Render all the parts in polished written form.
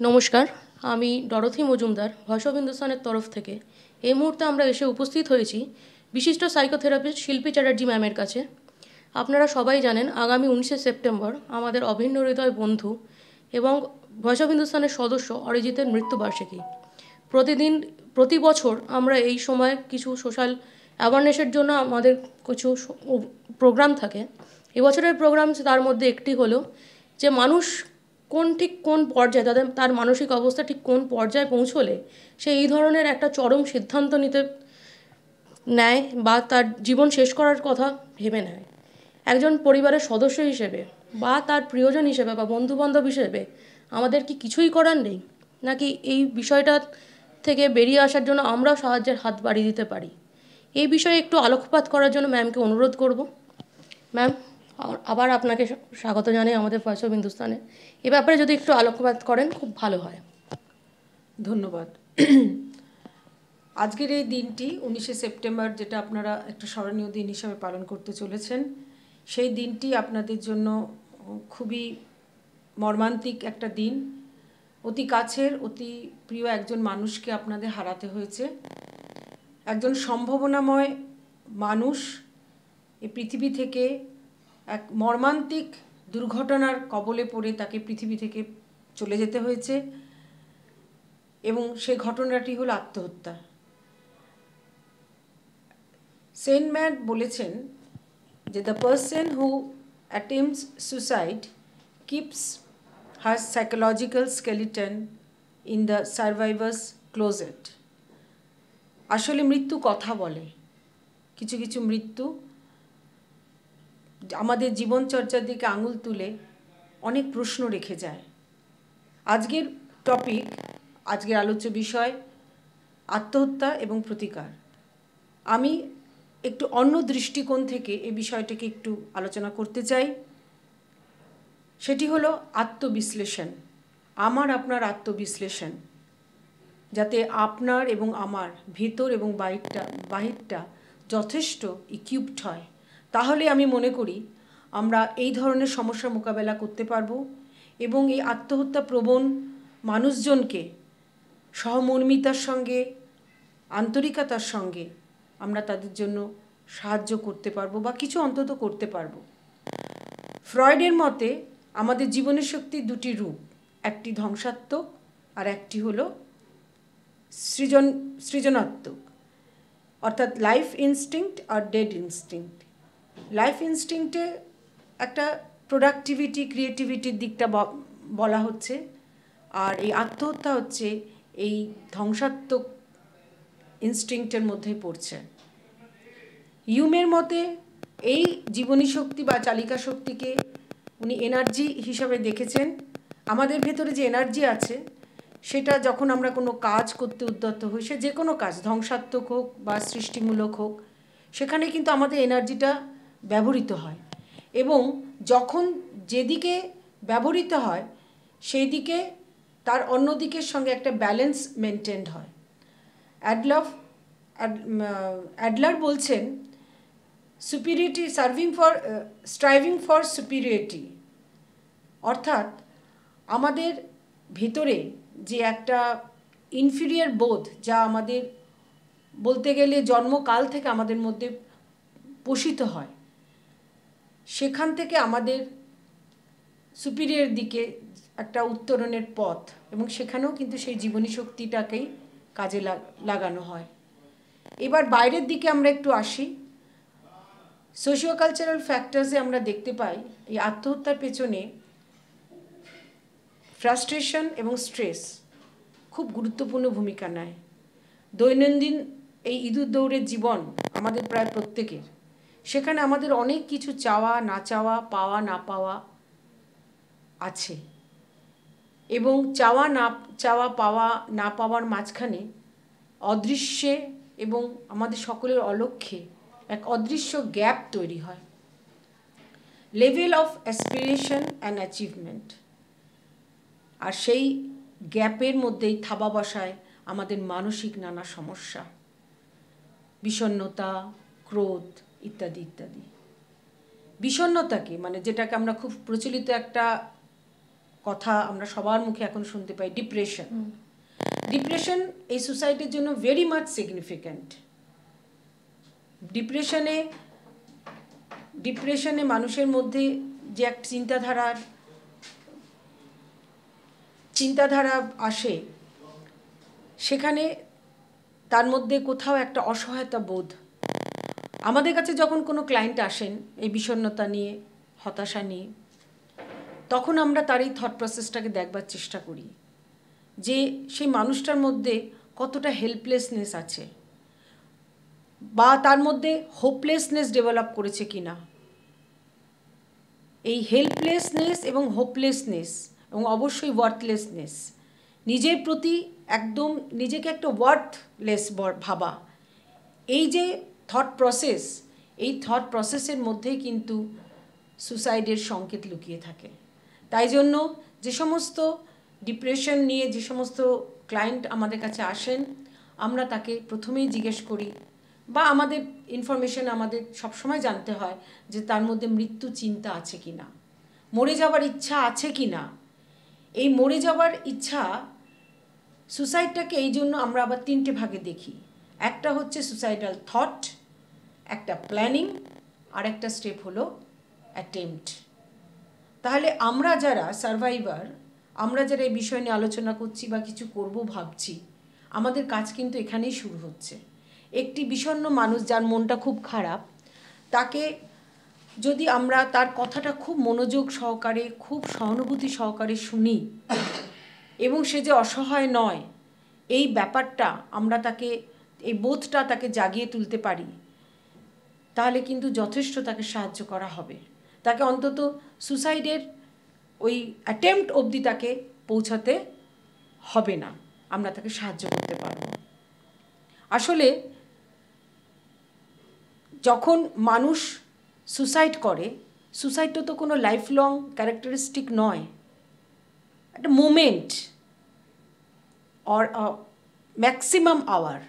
নমস্কার, আমি Dorothy Majumdar voice of হিন্দুস্তানের তরফ থেকে এই মুহূর্তে আমরা এসে উপস্থিত হয়েছি বিশিষ্ট সাইকোথেরাপিস্ট শিল্পী চ্যাটার্জি ম্যামের কাছে। আপনারা সবাই জানেন আগামী 19শে সেপ্টেম্বর আমাদের অভিন্ন হৃদয় বন্ধু এবং ভয়েস অফ হিন্দুস্তানের সদস্য অরিজিতের মৃত্যুবার্ষিকী। প্রতি বছর আমরা এই সময় কিছু সোশ্যাল অ্যাওয়ারনেসের জন্য আমাদের কিছু প্রোগ্রাম থাকে। এবছরের প্রোগ্রাম তার মধ্যে একটি হলো যে মানুষ কোন পর্যায়ে তার মানসিক অবস্থা ঠিক কোন পর্যায়ে পৌঁছলে সে এই ধরনের একটা চরম সিদ্ধান্ত নিতে নেয় বা তার জীবন শেষ করার কথা ভেবে নেয়। একজন পরিবারের সদস্য হিসেবে বা তার প্রিয়জন হিসেবে বা বন্ধুবান্ধব হিসেবে আমাদের কি কিছুই করার নেই, নাকি এই বিষয়টা থেকে বেরিয়ে আসার জন্য আমরাও সাহায্যের হাত বাড়িয়ে দিতে পারি? এই বিষয়ে একটু আলোকপাত করার জন্য ম্যামকে অনুরোধ করব। ম্যাম, আবার আপনাকে স্বাগত জানাই আমাদের ভয়েস অফ হিন্দুস্তানে। এ ব্যাপারে যদি একটু আলোকপাত করেন খুব ভালো হয়। ধন্যবাদ। আজকের এই দিনটি 19শে সেপ্টেম্বর, যেটা আপনারা একটা স্মরণীয় দিন হিসাবে পালন করতে চলেছেন, সেই দিনটি আপনাদের জন্য খুবই মর্মান্তিক একটা দিন। অতি কাছের, অতি প্রিয় একজন মানুষকে আপনাদের হারাতে হয়েছে। একজন সম্ভাবনাময় মানুষ এই পৃথিবী থেকে এক মর্মান্তিক দুর্ঘটনার কবলে পড়ে তাকে পৃথিবী থেকে চলে যেতে হয়েছে, এবং সেই ঘটনাটি হলো আত্মহত্যা। সেনম্যান বলেছেন যে the person who attempts suicide keeps her psychological skeleton in the survivors closet. আসলে মৃত্যু কথা বলে। কিছু কিছু মৃত্যু আমাদের জীবনচর্চার দিকে আঙুল তুলে অনেক প্রশ্ন রেখে যায়। আজকের টপিক, আজকের আলোচ্য বিষয় আত্মহত্যা এবং প্রতিকার। আমি একটু অন্য দৃষ্টিকোণ থেকে এই বিষয়টাকে একটু আলোচনা করতে চাই। সেটি হলো আত্মবিশ্লেষণ, আমার আপনার আত্মবিশ্লেষণ, যাতে আপনার এবং আমার ভেতর এবং বাহিরটা যথেষ্ট ইকুইপড হয়। তাহলে আমি মনে করি আমরা এই ধরনের সমস্যার মোকাবেলা করতে পারবো এবং এই আত্মহত্যা প্রবণ মানুষজনকে সহমর্মিতার সঙ্গে, আন্তরিকতার সঙ্গে আমরা তাদের জন্য সাহায্য করতে পারবো বা কিছু অন্তত করতে পারবো। ফ্রয়েডের মতে আমাদের জীবনের শক্তি দুটি রূপ, একটি ধ্বংসাত্মক আর একটি হলো সৃজনাত্মক, অর্থাৎ লাইফ ইনস্টিংক্ট আর ডেড ইনস্টিংক্ট। লাইফ ইনস্টিংক্টে একটা প্রোডাক্টিভিটি, ক্রিয়েটিভিটির দিকটা বলা হচ্ছে, আর এই আত্মহত্যা হচ্ছে এই ধ্বংসাত্মক ইনস্টিংক্টের মধ্যে পড়ছে। হিউমের মতে এই জীবনী শক্তি বা চালিকা শক্তিকে উনি এনার্জি হিসাবে দেখেছেন। আমাদের ভেতরে যে এনার্জি আছে সেটা যখন আমরা কোনো কাজ করতে উদ্যত হই, সে যে কোনো কাজ ধ্বংসাত্মক হোক বা সৃষ্টিমূলক হোক, সেখানে কিন্তু আমাদের এনার্জিটা ব্যবহৃত হয়, এবং যখন যেদিকে ব্যবহৃত হয় সেই দিকে তার অন্য দিকের সঙ্গে একটা ব্যালেন্স মেনটেন্ড হয়। অ্যাডলার বলছেন সুপিরিয়রিটি স্ট্রাইভিং ফর সুপিরিয়রিটি, অর্থাৎ আমাদের ভেতরে যে একটা ইনফিরিয়ার বোধ, যা আমাদের বলতে গেলে জন্মকাল থেকে আমাদের মধ্যে পোষিত হয়, সেখান থেকে আমাদের সুপিরিয়র দিকে একটা উত্তরণের পথ, এবং সেখানেও কিন্তু সেই জীবনী শক্তিটাকেই কাজে লাগানো হয়। এবার বাইরের দিকে আমরা একটু আসি। সোশিও কালচারাল ফ্যাক্টরসে আমরা দেখতে পাই এই আত্মহত্যার পেছনে ফ্রাস্ট্রেশন এবং স্ট্রেস খুব গুরুত্বপূর্ণ ভূমিকা নেয়। দৈনন্দিন এই ইঁদুর দৌড়ের জীবন আমাদের প্রায় প্রত্যেকের, সেখানে আমাদের অনেক কিছু চাওয়া না চাওয়া, পাওয়া না পাওয়া আছে, এবং চাওয়া না চাওয়া, পাওয়া না পাওয়ার মাঝখানে অদৃশ্যে এবং আমাদের সকলের অলক্ষ্যে এক অদৃশ্য গ্যাপ তৈরি হয়। Level of aspiration and achievement, আর সেই গ্যাপের মধ্যেই থাবা বসায় আমাদের মানসিক নানা সমস্যা, বিষণ্ণতা, ক্রোধ ইত্যাদি ইত্যাদি। বিষণ্ণতাকে, মানে যেটাকে আমরা খুব প্রচলিত একটা কথা আমরা সবার মুখে এখন শুনতে পাই, ডিপ্রেশন। ডিপ্রেশন এই সোসাইটির জন্য ভেরি মাচ সিগনিফিক্যান্ট। ডিপ্রেশনে মানুষের মধ্যে যে এক চিন্তাধারা আসে, সেখানে তার মধ্যে কোথাও একটা অসহায়তা বোধ। আমাদের কাছে যখন কোনো ক্লায়েন্ট আসেন এই বিষণ্ণতা নিয়ে, হতাশা নিয়ে, তখন আমরা তার এই থট প্রসেসটাকে দেখবার চেষ্টা করি যে সেই মানুষটার মধ্যে কতটা হেল্পলেসনেস আছে, বা তার মধ্যে হোপলেসনেস ডেভেলপ করেছে কিনা। এই হেল্পলেসনেস এবং হোপলেসনেস এবং অবশ্যই ওয়ার্থলেসনেস, নিজের প্রতি একদম নিজেকে একটা ওয়ার্থলেস ভাবা, এই যে থট প্রসেস, এই থট প্রসেসের মধ্যেই কিন্তু সুসাইডের সংকেত লুকিয়ে থাকে। তাই জন্য যে সমস্ত ডিপ্রেশন নিয়ে যে সমস্ত ক্লায়েন্ট আমাদের কাছে আসেন, আমরা তাকে প্রথমেই জিজ্ঞেস করি, বা আমাদের ইনফরমেশন আমাদের সবসময় জানতে হয় যে তার মধ্যে মৃত্যু চিন্তা আছে কি না, মরে যাওয়ার ইচ্ছা আছে কি না। এই মরে যাওয়ার ইচ্ছা, সুসাইডটাকে এই জন্য আমরা আবার 3টে ভাগে দেখি। একটা হচ্ছে সুসাইডাল থট, একটা প্ল্যানিং, আর একটা স্টেপ হলো অ্যাটেম্পট। তাহলে আমরা যারা সার্ভাইভার, আমরা যারা এই বিষয় নিয়ে আলোচনা করছি বা কিছু করব ভাবছি, আমাদের কাজ কিন্তু এখানেই শুরু হচ্ছে। একটি বিষণ্ণ মানুষ যার মনটা খুব খারাপ, তাকে যদি আমরা তার কথাটা খুব মনোযোগ সহকারে, খুব সহানুভূতি সহকারে শুনি, এবং সে যে অসহায় নয় এই ব্যাপারটা আমরা তাকে, এই বোধটা তাকে জাগিয়ে তুলতে পারি, তাহলে কিন্তু যথেষ্ট তাকে সাহায্য করা হবে। তাকে অন্তত সুসাইডের ওই অ্যাটেম্পট অবধি তাকে পৌঁছাতে হবে না, আমরা তাকে সাহায্য করতে পারব। আসলে যখন মানুষ সুসাইড করে, সুসাইডটা তো কোনো লাইফ লং ক্যারেক্টারিস্টিক নয়, একটা মোমেন্ট অর ম্যাক্সিমাম আওয়ার,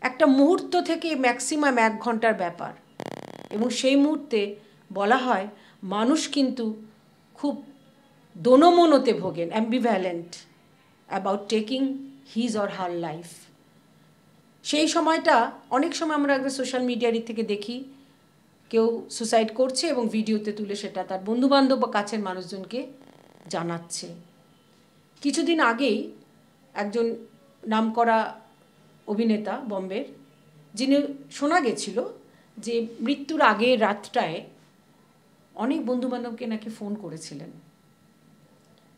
একটা মুহূর্ত থেকে ম্যাক্সিমাম 1 ঘন্টার ব্যাপার। এবং সেই মুহূর্তে বলা হয় মানুষ কিন্তু খুব দোনমনোতে ভোগেন, ambivalent about taking his or her life. সেই সময়টা অনেক সময় আমরা একবার সোশ্যাল মিডিয়ার থেকে দেখি কেউ সুসাইড করছে এবং ভিডিওতে তুলে সেটা তার বন্ধুবান্ধব বা কাছের মানুষজনকে জানাচ্ছে। কিছুদিন আগেই একজন নামকরা অভিনেতা বম্বের, যিনি শোনা গেছিল যে মৃত্যুর আগের রাতটায় অনেক বন্ধুবান্ধবকে নাকি ফোন করেছিলেন,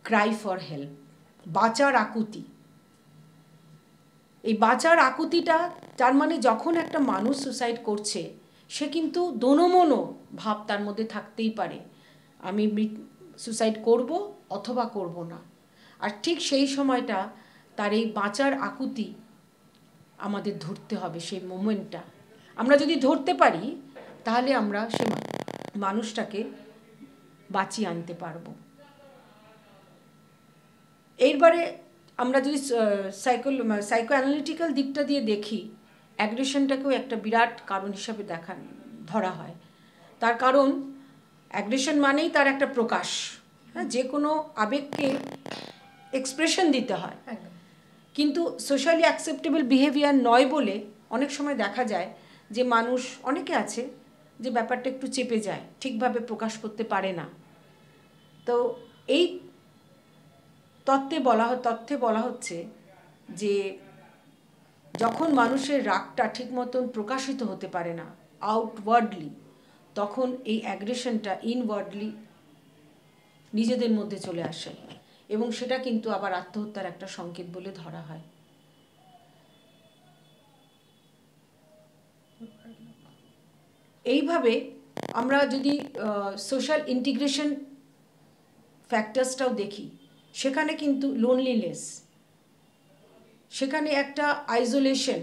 ক্রাই ফর হেল্প, বাঁচার আকুতি। এই বাঁচার আকুতিটা, তার মানে যখন একটা মানুষ সুসাইড করছে, সে কিন্তু দোনমনো ভাব তার মধ্যে থাকতেই পারে, আমি সুসাইড করব অথবা করব না। আর ঠিক সেই সময়টা তার এই বাঁচার আকুতি আমাদের ধরতে হবে, সেই মোমেন্টটা। আমরা যদি ধরতে পারি তাহলে আমরা সে মানুষটাকে বাঁচিয়ে আনতে পারবো। এইবারে আমরা যদি সাইকো অ্যানালিটিক্যাল দিকটা দিয়ে দেখি, অ্যাগ্রেশনটাকেও একটা বিরাট কারণ হিসাবে ধরা হয়। তার কারণ অ্যাগ্রেশন মানেই তার একটা প্রকাশ, হ্যাঁ, যে কোনো আবেগকে এক্সপ্রেশন দিতে হয়। কিন্তু সোশ্যালি অ্যাকসেপ্টেবল বিহেভিয়ার নয় বলে অনেক সময় দেখা যায় যে মানুষ, অনেকে আছে যে ব্যাপারটা একটু চেপে যায়, ঠিকভাবে প্রকাশ করতে পারে না। তো এই তথ্যে বলা হচ্ছে যে যখন মানুষের রাগটা ঠিক মতন প্রকাশিত হতে পারে না আউটওয়ার্ডলি, তখন এই অ্যাগ্রেশনটা ইনওয়ার্ডলি নিজেদের মধ্যে চলে আসে, এবং সেটা কিন্তু আবার আত্মহত্যার একটা সংকেত বলে ধরা হয়। এইভাবে আমরা যদি সোশ্যাল ইন্টিগ্রেশন ফ্যাক্টার্সটাও দেখি, সেখানে কিন্তু লোনলিনেস, সেখানে একটা আইসোলেশন,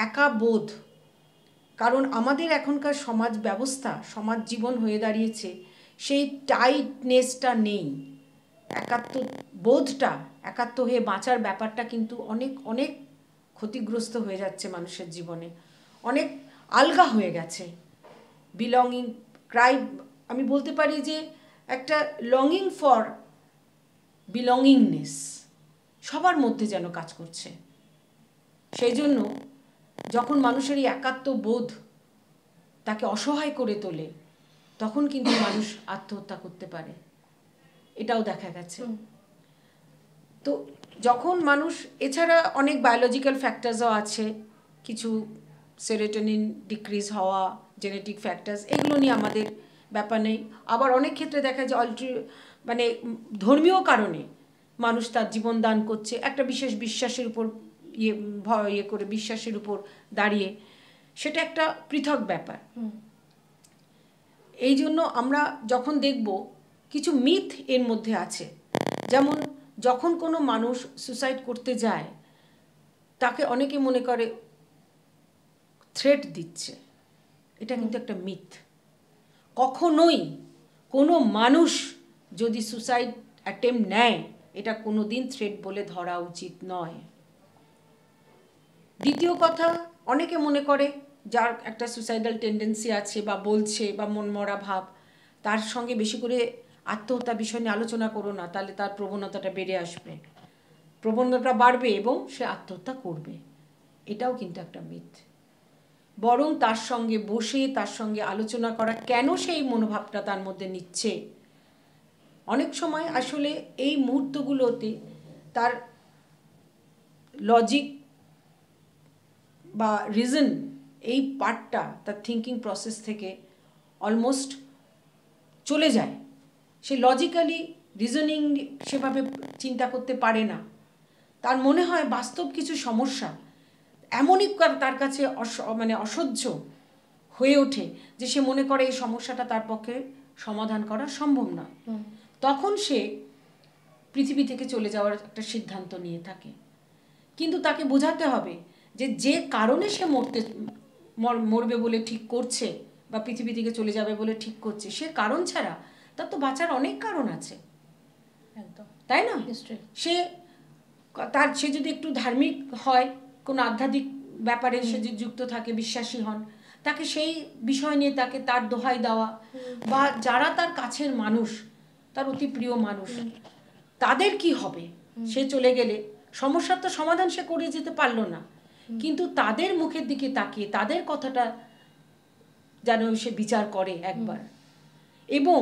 একা বোধ। কারণ আমাদের এখনকার সমাজ ব্যবস্থা, সমাজ জীবন হয়ে দাঁড়িয়েছে, সেই টাইটনেসটা নেই, একাত্ম হয়ে বাঁচার ব্যাপারটা কিন্তু অনেক অনেক ক্ষতিগ্রস্ত হয়ে যাচ্ছে মানুষের জীবনে, অনেক আলগা হয়ে গেছে। বিলঙ্গিং, আমি বলতে পারি যে একটা লঙ্গিং ফর বিলঙ্গিংনেস সবার মধ্যে যেন কাজ করছে। সেই জন্য যখন মানুষের এই একাত্ম বোধ তাকে অসহায় করে তোলে, তখন কিন্তু মানুষ আত্মহত্যা করতে পারে, এটাও দেখা গেছে। তো যখন মানুষ, এছাড়া অনেক বায়োলজিক্যাল ফ্যাক্টরসও আছে, কিছু সেরোটোনিন ডিক্রিজ হওয়া, জেনেটিক ফ্যাক্টরস, এগুলো নিয়ে আমাদের ব্যাপার নেই। আবার অনেক ক্ষেত্রে দেখা যায় মানে ধর্মীয় কারণে মানুষ তার জীবন দান করছে একটা বিশেষ বিশ্বাসের উপর ইয়ে করে, বিশ্বাসের উপর দাঁড়িয়ে, সেটা একটা পৃথক ব্যাপার। এই জন্য আমরা যখন দেখব কিছু মিথ এর মধ্যে আছে, যেমন যখন কোনো মানুষ সুসাইড করতে যায় তাকে অনেকে মনে করে থ্রেট দিচ্ছে, এটা কিন্তু একটা মিথ। কখনোই কোনো মানুষ যদি সুসাইড অ্যাটেম্প্ট নেয় এটা কোনো দিন থ্রেট বলে ধরা উচিত নয়। দ্বিতীয় কথা, অনেকে মনে করে যার একটা সুসাইডাল টেন্ডেন্সি আছে বা বলছে বা মনমরা ভাব, তার সঙ্গে বেশি করে আত্মহত্যা বিষয় নিয়ে আলোচনা করো না, তাহলে তার প্রবণতাটা বেড়ে আসবে, প্রবণতা বাড়বে এবং সে আত্মহত্যা করবে। এটাও কিন্তু একটা মিথ। বরং তার সঙ্গে বসে তার সঙ্গে আলোচনা করা, কেন সেই মনোভাবটা তার মধ্যে নিচ্ছে। অনেক সময় আসলে এই মুহূর্তগুলোতে তার লজিক বা রিজন, এই পার্টটা তার থিঙ্কিং প্রসেস থেকে অলমোস্ট চলে যায়। সে লজিক্যালি রিজনিং সেভাবে চিন্তা করতে পারে না, তার মনে হয় বাস্তব কিছু সমস্যা এমনই তার কাছে মানে অসহ্য হয়ে ওঠে যে সে মনে করে এই সমস্যাটা তার পক্ষে সমাধান করা সম্ভব না। তখন সে পৃথিবী থেকে চলে যাওয়ার একটা সিদ্ধান্ত নিয়ে থাকে। কিন্তু তাকে বোঝাতে হবে যে যে কারণে সে মরবে বলে ঠিক করছে বা পৃথিবী থেকে চলে যাবে বলে ঠিক করছে, সে কারণ ছাড়া তার তো বাঁচার অনেক কারণ আছে, একদম, তাই না? সে যদি একটু ধার্মিক হয়, কোনো আধ্যাত্মিক ব্যাপারে সে যদি যুক্ত থাকে, বিশ্বাসী হন, তাকে সেই বিষয় নিয়ে তাকে তার দোহাই দেওয়া, বা যারা তার কাছের মানুষ, তার অতি প্রিয় মানুষ, তাদের কি হবে, সে চলে গেলে সমস্যার তো সমাধান সে করে যেতে পারলো না, কিন্তু তাদের মুখের দিকে তাকিয়ে তাদের কথাটা যেন সে বিচার করে একবার, এবং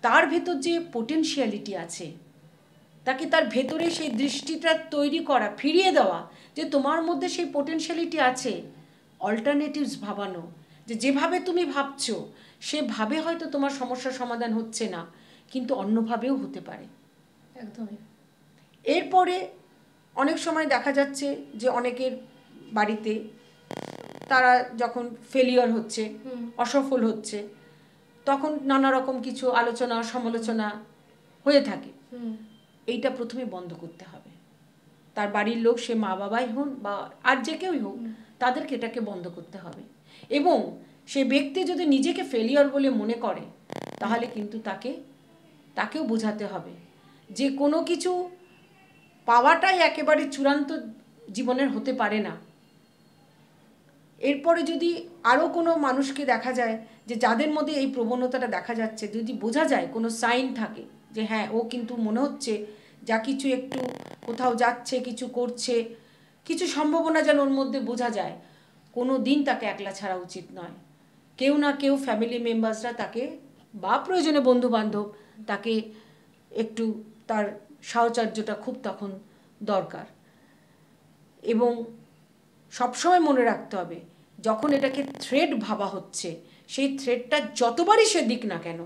তার ভেতর যে পোটেনশিয়ালিটি আছে তাকে তার ভেতরে সেই দৃষ্টিটা তৈরি করা, ফিরিয়ে দেওয়া যে তোমার মধ্যে সেই পোটেনশিয়ালিটি আছে, অল্টারনেটিভস ভাবানো, যে যেভাবে তুমি ভাবছো সেভাবে হয়তো তোমার সমস্যার সমাধান হচ্ছে না, কিন্তু অন্যভাবেও হতে পারে। একদমই। এরপরে অনেক সময় দেখা যাচ্ছে যে অনেকের বাড়িতে তারা যখন ফেলিওর হচ্ছে, অসফল হচ্ছে, তখন নানা রকম কিছু আলোচনা সমালোচনা হয়ে থাকে। এইটা প্রথমে বন্ধ করতে হবে। তার বাড়ির লোক, সে মা বাবাই হন বা আর যে কেউই হোক, তাদেরকে এটাকে বন্ধ করতে হবে। এবং সে ব্যক্তি যদি নিজেকে ফেলিওর বলে মনে করে, তাহলে কিন্তু তাকেও বোঝাতে হবে যে কোনো কিছু পাওয়াটাই একেবারে চূড়ান্ত জীবনের হতে পারে না। এরপরে যদি আরও কোনো মানুষকে দেখা যায় যে যাদের মধ্যে এই প্রবণতাটা দেখা যাচ্ছে, যদি বোঝা যায় কোনো সাইন থাকে যে হ্যাঁ ও কিন্তু মনে হচ্ছে যা কিছু একটু কোথাও যাচ্ছে, কিছু করছে, কিছু সম্ভাবনা যেন ওর মধ্যে বোঝা যায়, কোনো দিন তাকে একলা ছাড়া উচিত নয়। কেউ না কেউ ফ্যামিলি মেম্বার্সরা তাকে, বা প্রয়োজনে বন্ধু বান্ধব, তাকে একটু, তার সাহচর্যটা খুব তখন দরকার। এবং সবসময় মনে রাখতে হবে যখন এটাকে থ্রেট ভাবা হচ্ছে, সেই থ্রেটটা যতবারই সে দিক না কেন,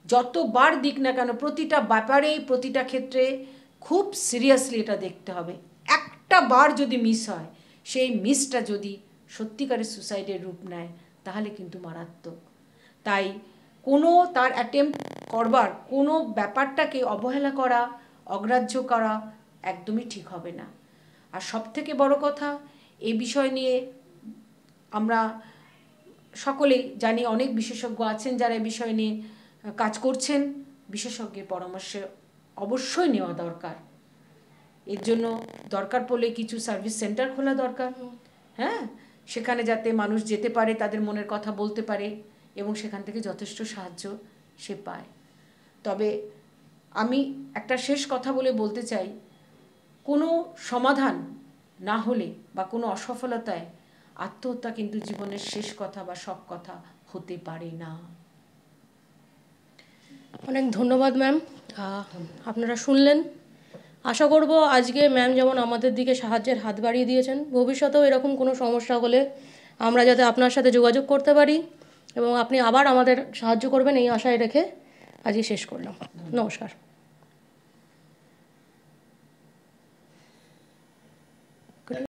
যতবার দিক না কেন, প্রতিটা ব্যাপারেই প্রতিটা ক্ষেত্রে খুব সিরিয়াসলি এটা দেখতে হবে। একটা বার যদি মিস হয়, সেই মিসটা যদি সত্যিকারের সুসাইডের রূপ নেয়, তাহলে কিন্তু মারাত্মক। তাই কোনো তার অ্যাটেম্প্ট করবার কোনো ব্যাপারটাকে অবহেলা করা, অগ্রাহ্য করা একদমই ঠিক হবে না। আর সবথেকে বড় কথা, এই বিষয় নিয়ে আমরা সকলেই জানি অনেক বিশেষজ্ঞ আছেন যারা এই বিষয় নিয়ে কাজ করছেন। বিশেষজ্ঞের পরামর্শ অবশ্যই নেওয়া দরকার। এর জন্য দরকার পড়লে কিছু সার্ভিস সেন্টার খোলা দরকার, হ্যাঁ, সেখানে যাতে মানুষ যেতে পারে, তাদের মনের কথা বলতে পারে এবং সেখান থেকে যথেষ্ট সাহায্য সে পায়। তবে আমি একটা শেষ কথা বলতে চাই, কোনো সমাধান না হলে বা কোনো অসফলতায় আত্মহত্যা কিন্তু জীবনের শেষ কথা বা সব কথা হতে পারে না। অনেক ধন্যবাদ ম্যাম। আপনারা শুনলেন। আশা করব আজকে ম্যাম যেমন আমাদের দিকে সাহায্যের হাত বাড়িয়ে দিয়েছেন, ভবিষ্যতেও এরকম কোনো সমস্যা হলে আমরা যাতে আপনার সাথে যোগাযোগ করতে পারি এবং আপনি আবার আমাদের সাহায্য করবেন এই আশায় রেখে আজকে শেষ করলাম। নমস্কার।